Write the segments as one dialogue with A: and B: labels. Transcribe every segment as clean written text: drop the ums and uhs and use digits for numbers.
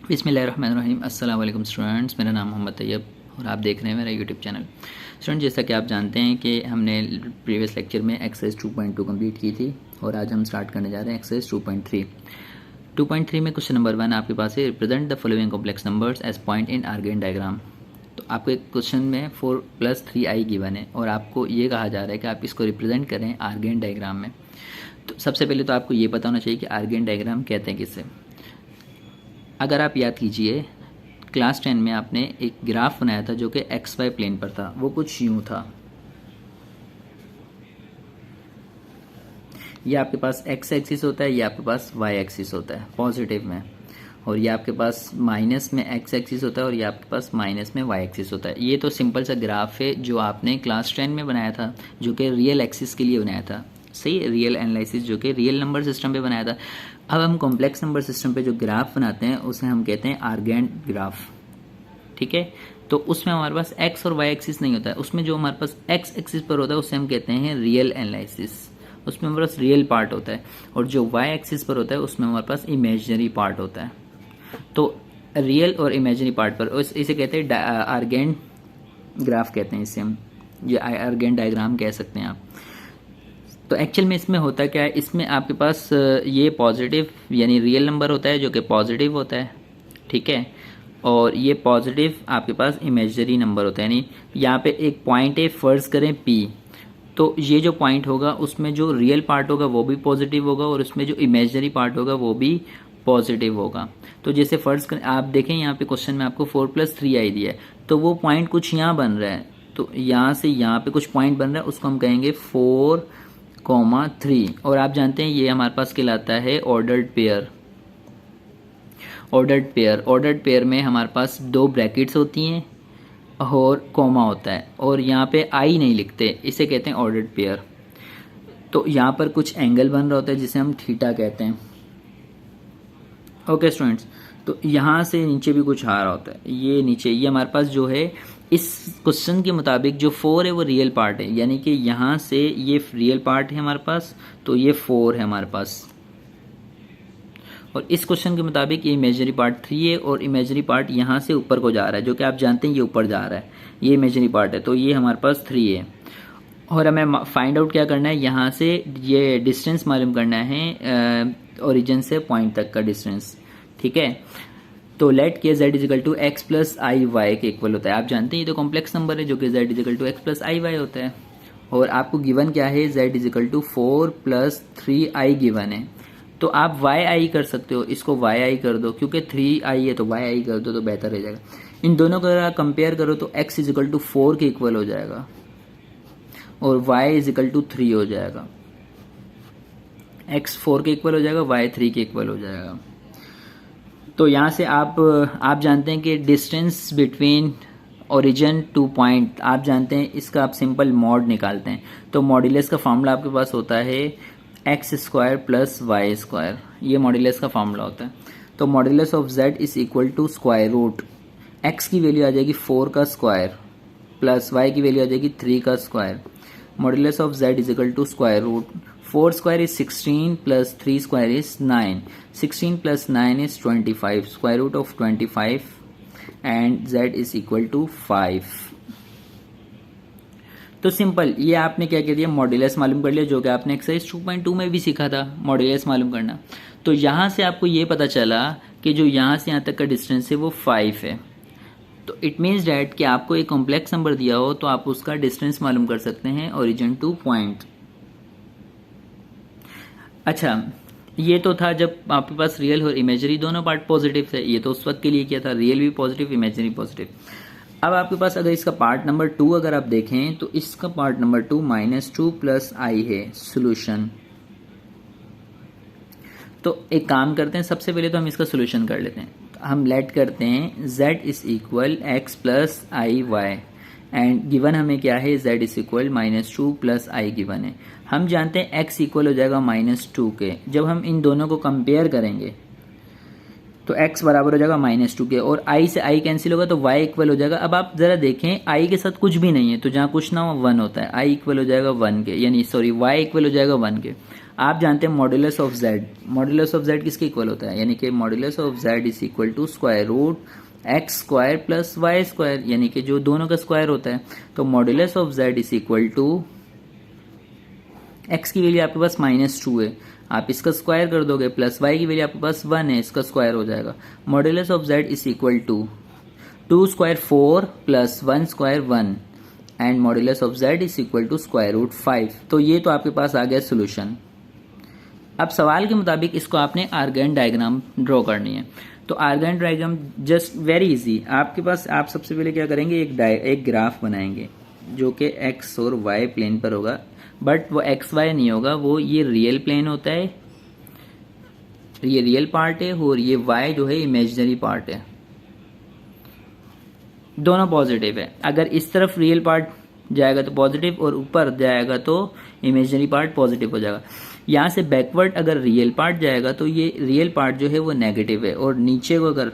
A: बिस्मिल्लाहिर्रहमानिर्रहीम। अस्सलाम वालेकुम स्टूडेंट्स, मेरा नाम मोहम्मद तैयब और आप देख रहे हैं मेरा यूट्यूब चैनल। स्टूडेंट, जैसा कि आप जानते हैं कि हमने प्रीवियस लेक्चर में एक्सरसाइज 2.2 कंप्लीट की थी और आज हम स्टार्ट करने जा रहे हैं एक्सरसाइज 2.3। 2.3 में क्वेश्चन नंबर 1 आपके पास है, represent the following complex numbers as point in Argand diagram. तो आपके क्वेश्चन में 4 + 3i गिवन है और आपको ये कहा जा रहा है कि आप इसको रिप्रेजेंट करें आर्गेन डायग्राम में। तो सबसे पहले तो आपको ये पता होना चाहिए कि आर्गेन डायग्राम कहते हैं किससे। अगर आप याद कीजिए, क्लास 10 में आपने एक ग्राफ बनाया था जो कि एक्स वाई प्लेन पर था। वो कुछ यूँ था, ये आपके पास एक्स एक्सिस होता है, ये आपके पास वाई एक्सिस होता है पॉजिटिव में, और ये आपके पास माइनस में एक्स एक्सिस होता है और ये आपके पास माइनस में वाई एक्सिस होता है। ये तो सिंपल सा ग्राफ है जो आपने क्लास 10 में बनाया था, जो कि रियल एक्सिस के लिए बनाया था। सही, रियल एनालिसिस जो कि रियल नंबर सिस्टम पे बनाया था। अब हम कॉम्प्लेक्स नंबर सिस्टम पे जो ग्राफ बनाते हैं उसे हम कहते हैं आर्गेन ग्राफ। ठीक है, तो उसमें हमारे पास एक्स और वाई एक्सिस नहीं होता है, उसमें जो हमारे पास एक्स एक्सिस पर होता है उसे हम कहते हैं रियल एनालिसिस, उसमें हमारे पास रियल पार्ट होता है, और जो वाई एक्सिस पर होता है उसमें हमारे पास इमेजिनरी पार्ट होता है। तो रियल और इमेजिनरी पार्ट पर इसे कहते हैं आर्गेन ग्राफ कहते हैं, इसे हम ये आर्गेन डायग्राम कह सकते हैं आप। तो एक्चुअल में इसमें होता क्या है, इसमें आपके पास ये पॉजिटिव यानी रियल नंबर होता है जो कि पॉजिटिव होता है, ठीक है, और ये पॉजिटिव आपके पास इमेजिनरी नंबर होता है। यानी यहाँ पे एक पॉइंट है, फ़र्ज़ करें P, तो ये जो पॉइंट होगा उसमें जो रियल पार्ट होगा वो भी पॉजिटिव होगा और उसमें जो इमेजिनरी पार्ट होगा वो भी पॉजिटिव होगा। तो जैसे फ़र्ज़ करें, आप देखें यहाँ पे क्वेश्चन में आपको 4 + 3i दिया है, तो वो पॉइंट कुछ यहाँ बन रहा है, तो यहाँ से यहाँ पे कुछ पॉइंट बन रहा है, उसको हम कहेंगे 4,3। और आप जानते हैं ये हमारे पास कहलाता है ऑर्डर्ड पेयर। ऑर्डर्ड पेयर में हमारे पास 2 ब्रैकेट्स होती हैं और कॉमा होता है, और यहाँ पे आई नहीं लिखते, इसे कहते हैं ऑर्डर्ड पेयर। तो यहाँ पर कुछ एंगल बन रहा होता है जिसे हम थीटा कहते हैं। ओके स्टूडेंट्स, तो यहाँ से नीचे भी कुछ आ रहा होता है, ये नीचे ये हमारे पास जो है इस क्वेश्चन के मुताबिक जो 4 है वो रियल पार्ट है, यानी कि यहाँ से ये रियल पार्ट है हमारे पास, तो ये 4 है हमारे पास। और इस क्वेश्चन के मुताबिक ये इमेजिनरी पार्ट 3 है और इमेजिनरी पार्ट यहाँ से ऊपर को जा रहा है, जो कि आप जानते हैं ये ऊपर जा रहा है, ये इमेजिनरी पार्ट है, तो ये हमारे पास 3 है। और हमें फाइंड आउट क्या करना है, यहाँ से ये डिस्टेंस मालूम करना है, ओरिजिन से पॉइंट तक का डिस्टेंस, ठीक है। तो लेट के z = x + i y के इक्वल होता है। आप जानते हैं ये तो कॉम्प्लेक्स नंबर है जो कि z = x + i y होता है, और आपको गिवन क्या है, z = 4 + 3i गिवन है। तो आप yi कर सकते हो, इसको yi कर दो, क्योंकि 3i है तो yi कर दो तो बेहतर रह जाएगा। इन दोनों को अगर कंपेयर करो तो x = 4 के इक्वल हो जाएगा और y = 3 हो जाएगा। x 4 के इक्वल हो जाएगा, y 3 के इक्वल हो जाएगा। तो यहाँ से आप जानते हैं कि distance between origin to point, आप जानते हैं इसका आप सिंपल मॉड निकालते हैं। तो मॉड्यूलस का फार्मूला आपके पास होता है x² + y², ये मॉड्यूलस का फार्मूला होता है। तो modulus of z = square root, x की वैल्यू आ जाएगी 4 का स्क्वायर प्लस y की वैल्यू आ जाएगी 3 का square. Modulus of z = square root, 4² is 16 plus 3² is 9. 16 plus 9 is 25. Square root of 25 and z is equal to 5. तो सिंपल ये आपने क्या कर दिया, मॉड्यूलस मालूम कर लिया, जो कि आपने एक्सरसाइज 2.2 में भी सीखा था मॉड्यूलस मालूम करना। तो यहाँ से आपको ये पता चला कि जो यहाँ से यहाँ तक का डिस्टेंस है वो 5 है। तो इट मीन्स डैट कि आपको एक कॉम्प्लेक्स नंबर दिया हो तो आप उसका डिस्टेंस मालूम कर सकते हैं ओरिजिन टू पॉइंट। अच्छा, ये तो था जब आपके पास रियल और इमेजिनरी दोनों पार्ट पॉजिटिव थे, ये तो उस वक्त के लिए किया था, रियल भी पॉजिटिव इमेजिनरी पॉजिटिव। अब आपके पास अगर इसका पार्ट नंबर 2 अगर आप देखें तो इसका पार्ट नंबर 2 -2 + i है सोल्यूशन। तो एक काम करते हैं, सबसे पहले तो हम इसका सोल्यूशन कर लेते हैं। हम लेट करते हैं z = x + i y and given हमें क्या है, z = -2 + i गिवन है। हम जानते हैं x इक्वल हो जाएगा -2 के। जब हम इन दोनों को कंपेयर करेंगे तो x बराबर हो जाएगा -2 के, और i से i कैंसिल होगा तो y इक्वल हो जाएगा। अब आप ज़रा देखें, i के साथ कुछ भी नहीं है तो जहाँ कुछ ना हो 1 होता है, i इक्वल हो जाएगा 1 के, यानी सॉरी y इक्वल हो जाएगा 1 के। आप जानते हैं modulus of z, modulus of z किसके इक्वल होता है, यानी कि modulus of z is equal to square root x square plus y square, यानी कि जो दोनों का स्क्वायर होता है। तो modulus of z is equal to x की वैल्यू आपके पास -2 है, आप इसका स्क्वायर कर दोगे, प्लस वाई की वैल्यू आपके पास 1 है, इसका स्क्वायर हो जाएगा। Modulus of z is equal to 2 square 4 plus 1 square 1 and modulus of z is equal to square root 5। तो ये तो आपके पास आ गया सोल्यूशन। अब सवाल के मुताबिक इसको आपने आर्गेन डायग्राम ड्रॉ करनी है। तो argan diagram just very easy, आपके पास आप सबसे पहले क्या करेंगे, एक ग्राफ बनाएंगे जो कि एक्स और वाई प्लेन पर होगा, बट वो एक्स वाई नहीं होगा, वो ये रियल प्लेन होता है, ये रियल पार्ट है, और ये वाई जो है इमेजिनरी पार्ट है, दोनों पॉजिटिव है। अगर इस तरफ रियल पार्ट जाएगा तो पॉजिटिव और ऊपर जाएगा तो इमेजिनरी पार्ट पॉजिटिव हो जाएगा। यहाँ से बैकवर्ड अगर रियल पार्ट जाएगा तो ये रियल पार्ट जो है वो नेगेटिव है, और नीचे को अगर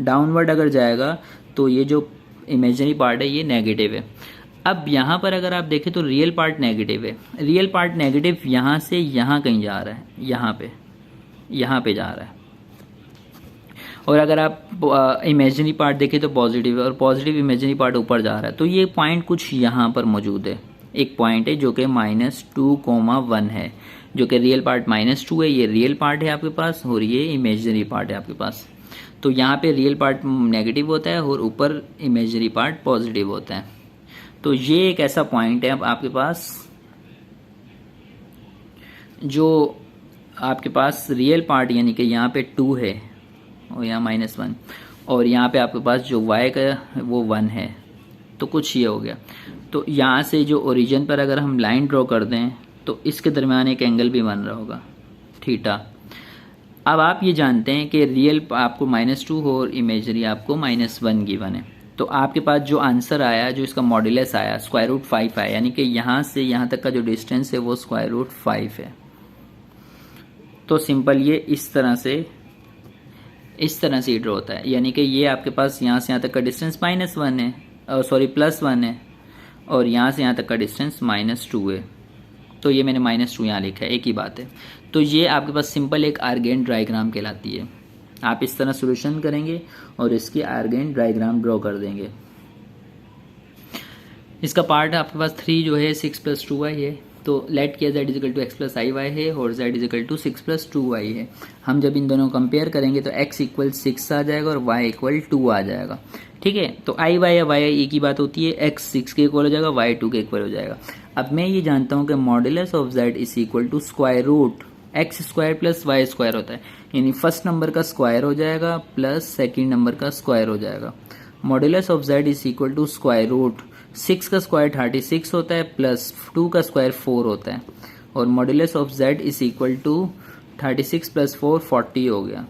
A: डाउनवर्ड अगर जाएगा तो ये जो इमेजिनरी पार्ट है ये नेगेटिव है। अब यहाँ पर अगर आप देखें तो रियल पार्ट नेगेटिव है, रियल पार्ट नेगेटिव यहाँ से यहाँ कहीं जा रहा है, यहाँ पे जा रहा है, और अगर आप इमेजिनरी पार्ट देखें तो पॉजिटिव है, और पॉजिटिव इमेजिनरी पार्ट ऊपर जा रहा है। तो ये पॉइंट कुछ यहाँ पर मौजूद है, एक पॉइंट है जो कि -2,1 है, जो कि रियल पार्ट -2 है, ये रियल पार्ट है आपके पास, और ये इमेजिनरी पार्ट है आपके पास। तो यहाँ पे रियल पार्ट नेगेटिव होता है और ऊपर इमेजिनरी पार्ट पॉजिटिव होता है। तो ये एक ऐसा पॉइंट है अब आपके पास जो आपके पास रियल पार्ट यानी कि यहाँ पे 2 है और यहाँ -1, और यहाँ पे आपके पास जो y का वो 1 है, तो कुछ ये हो गया। तो यहाँ से जो ओरिजिन पर अगर हम लाइन ड्रॉ कर दें तो इसके दरमियान एक एंगल भी बन रहा होगा थीटा। अब आप ये जानते हैं कि रियल आपको -2 हो और इमेजरी आपको -1 गिवन है। तो आपके पास जो आंसर आया, जो इसका मॉड्यूलस आया, स्क्वायर रूट 5 आया, यानी कि यहाँ से यहाँ तक का जो डिस्टेंस है वो स्क्वायर रूट 5 है। तो सिंपल ये इस तरह से ड्रॉ होता है, यानी कि ये आपके पास यहाँ से यहाँ तक का डिस्टेंस -1 है, +1 है, और यहाँ से यहाँ तक का डिस्टेंस -2 है। तो ये मैंने -2 यहाँ लिखा है, एक ही बात है। तो ये आपके पास सिंपल एक आर्गेन डायग्राम कहलाती है। आप इस तरह सॉल्यूशन करेंगे और इसकी आर्गेन डायग्राम ड्रॉ कर देंगे। इसका पार्ट आपके पास 3 जो है 6 + 2y है। तो लेट किया z = x + iy है और z = 6 + 2y है। हम जब इन दोनों को कंपेयर करेंगे तो x = 6 आ जाएगा और y = 2 आ जाएगा। ठीक है, तो i y या y एक ही बात होती है, x 6 के इक्वल हो जाएगा, y 2 के इक्वल हो जाएगा। अब मैं ये जानता हूँ कि modulus of z = square root x square plus y square होता है, यानी फर्स्ट नंबर का स्क्वायर हो जाएगा प्लस सेकेंड नंबर का स्क्वायर हो जाएगा। Modulus of z = square root 6 का स्क्वायर 36 होता है प्लस 2 का स्क्वायर 4 होता है, और मॉड्यूलस ऑफ z = 36 + 4 40 हो गया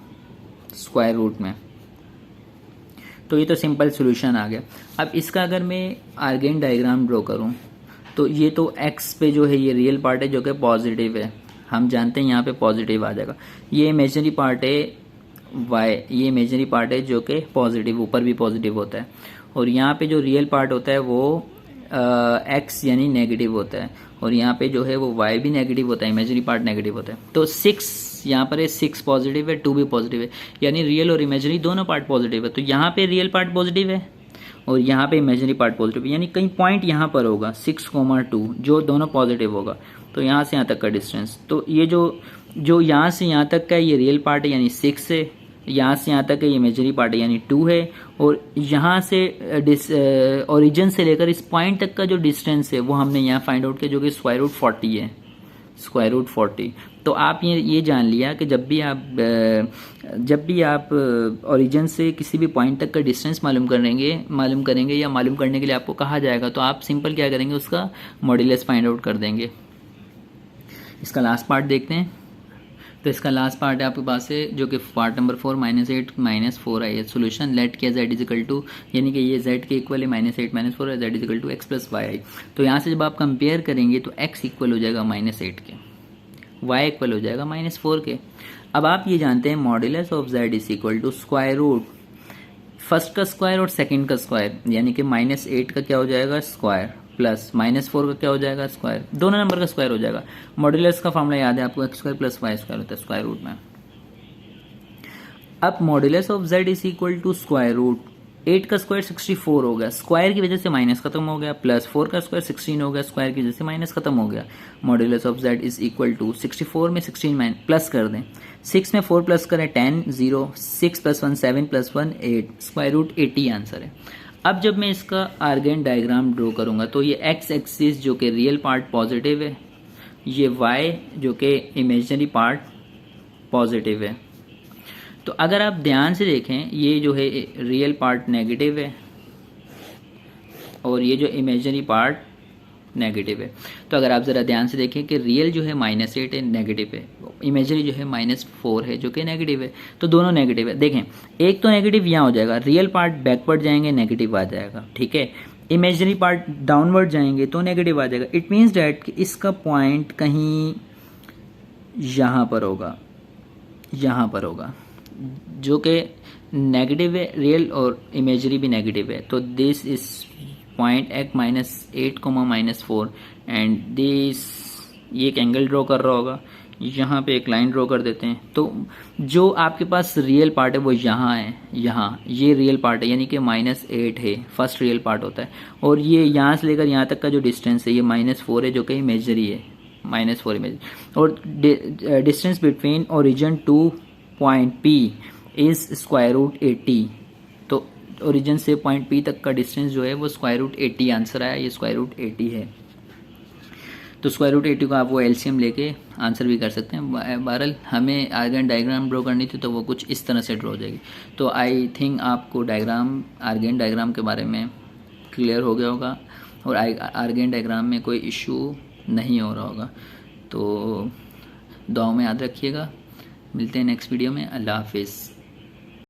A: स्क्वायर रूट में। तो ये तो सिंपल सॉल्यूशन आ गया। अब इसका अगर मैं आर्गेन डायग्राम ड्रॉ करूं तो ये तो x पे जो है ये रियल पार्ट है जो कि पॉजिटिव है, हम जानते हैं यहाँ पे पॉजिटिव आ जाएगा। ये इमेजिनरी पार्ट है y, ये इमेजिनरी पार्ट है जो कि पॉजिटिव, ऊपर भी पॉजिटिव होता है, और यहाँ पे जो रियल पार्ट होता है वो x यानी नेगेटिव होता है, और यहाँ पे जो है वो y भी नेगेटिव होता है, इमेजिनरी पार्ट नेगेटिव होता है। तो 6 यहाँ पर है, 6 पॉजिटिव है, 2 भी पॉजिटिव है, यानी रियल और इमेजिनरी दोनों पार्ट पॉजिटिव है। तो यहाँ पे रियल पार्ट पॉजिटिव है और यहाँ पे इमेजिनरी पार्ट पॉजिटिव है, यानी कहीं पॉइंट यहाँ पर होगा 6,2 जो दोनों पॉजिटिव होगा। तो यहाँ से यहाँ तक का डिस्टेंस, तो ये जो यहाँ से यहाँ तक का ये रियल पार्ट है यानी 6 है, यहाँ से यहाँ तक ये इमेजिनरी पार्ट है यानी 2 है, और यहाँ से ओरिजिन से लेकर इस पॉइंट तक का जो डिस्टेंस है वो हमने यहाँ फाइंड आउट किया जो कि स्क्वायर रूट 40 है, स्क्वायर रूट 40। तो आप ये जान लिया कि जब भी आप ओरिजिन से किसी भी पॉइंट तक का डिस्टेंस मालूम करेंगे या मालूम करने के लिए आपको कहा जाएगा तो आप सिंपल क्या करेंगे, उसका मॉड्यूलस फाइंड आउट कर देंगे। इसका लास्ट पार्ट देखते हैं। तो इसका लास्ट पार्ट है आपके पास है जो कि पार्ट नंबर 4 -8 - 4 आई है। सोल्यूशन लेट किया z = यानी कि ये z के इक्वल है -8 - 4 है, z = x + y। तो यहाँ से जब आप कंपेयर करेंगे तो x इक्वल हो जाएगा -8 के, y इक्वल हो जाएगा -4 के। अब आप ये जानते हैं modulus of z = square root first का स्क्वायर और सेकंड का स्क्वायर, यानी कि -8 का क्या हो जाएगा स्क्वायर प्लस -4 का क्या हो जाएगा स्क्वायर, दोनों नंबर का स्क्वायर हो जाएगा। मॉड्यूलस का फॉर्मूला याद है आपको, x² + y² होता है स्क्वायर रूट में। अब modulus of z is equal to square root 8 का स्क्वायर 64 हो गया, स्क्वायर की वजह से माइनस खत्म हो गया, प्लस 4 का स्क्वायर 16 हो गया, स्क्वायर की वजह से माइनस खत्म हो गया। Modulus of z is equal to 64 में 16 प्लस कर दें, 6 में 4 प्लस करें 10, 0, 6 + 1 7 + 1 8, स्क्वायर रूट 80 आंसर है। अब जब मैं इसका आर्गेन डायग्राम ड्रॉ करूंगा तो ये x एक्सिस जो कि रियल पार्ट पॉजिटिव है, ये y जो कि इमेजिनरी पार्ट पॉजिटिव है। तो अगर आप ध्यान से देखें ये जो है रियल पार्ट नेगेटिव है और ये जो इमेजिनरी पार्ट नेगेटिव है। तो अगर आप ज़रा ध्यान से देखें कि रियल जो है -8 है नेगेटिव है, इमेजिनरी जो है -4 है जो कि नेगेटिव है, तो दोनों नेगेटिव है। देखें एक तो नेगेटिव यहाँ हो जाएगा, रियल पार्ट बैकवर्ड जाएंगे नेगेटिव आ जाएगा, ठीक है, इमेजिनरी पार्ट डाउनवर्ड जाएंगे तो नेगेटिव आ जाएगा। इट मीन्स डैट कि इसका पॉइंट कहीं यहाँ पर होगा, यहाँ पर होगा, जो कि नेगेटिव है, रियल और इमेजरी भी नेगेटिव है। तो this is point x -8, -4 and this, ये एक एंगल ड्रॉ कर रहा होगा, यहाँ पे एक लाइन ड्रॉ कर देते हैं। तो जो आपके पास रियल पार्ट है वो यहाँ है, यहाँ ये रियल पार्ट है यानी कि -8 है, फर्स्ट रियल पार्ट होता है, और ये यहाँ से लेकर यहाँ तक का जो डिस्टेंस है ये -4 है जो कि इमेजरी है, -4 इमेजरी, और distance between origin to point P is square root 80। तो ओरिजिन से पॉइंट P तक का डिस्टेंस जो है वो स्क्वायर रूट 80 आंसर आया, ये स्क्वायर रूट 80 है। तो स्क्वायर रूट 80 को आप वो एलसीएम लेके आंसर भी कर सकते हैं। बहरहाल हमें आर्गन डायग्राम ड्रॉ करनी थी तो वो कुछ इस तरह से ड्रॉ हो जाएगी। तो आई थिंक आपको डायग्राम, आर्गन डायग्राम के बारे में क्लियर हो गया होगा और आर्गन डायग्राम में कोई इशू नहीं हो रहा होगा। तो दुआओं में याद रखिएगा, मिलते हैं नेक्स्ट वीडियो में। अल्लाह हाफिज़।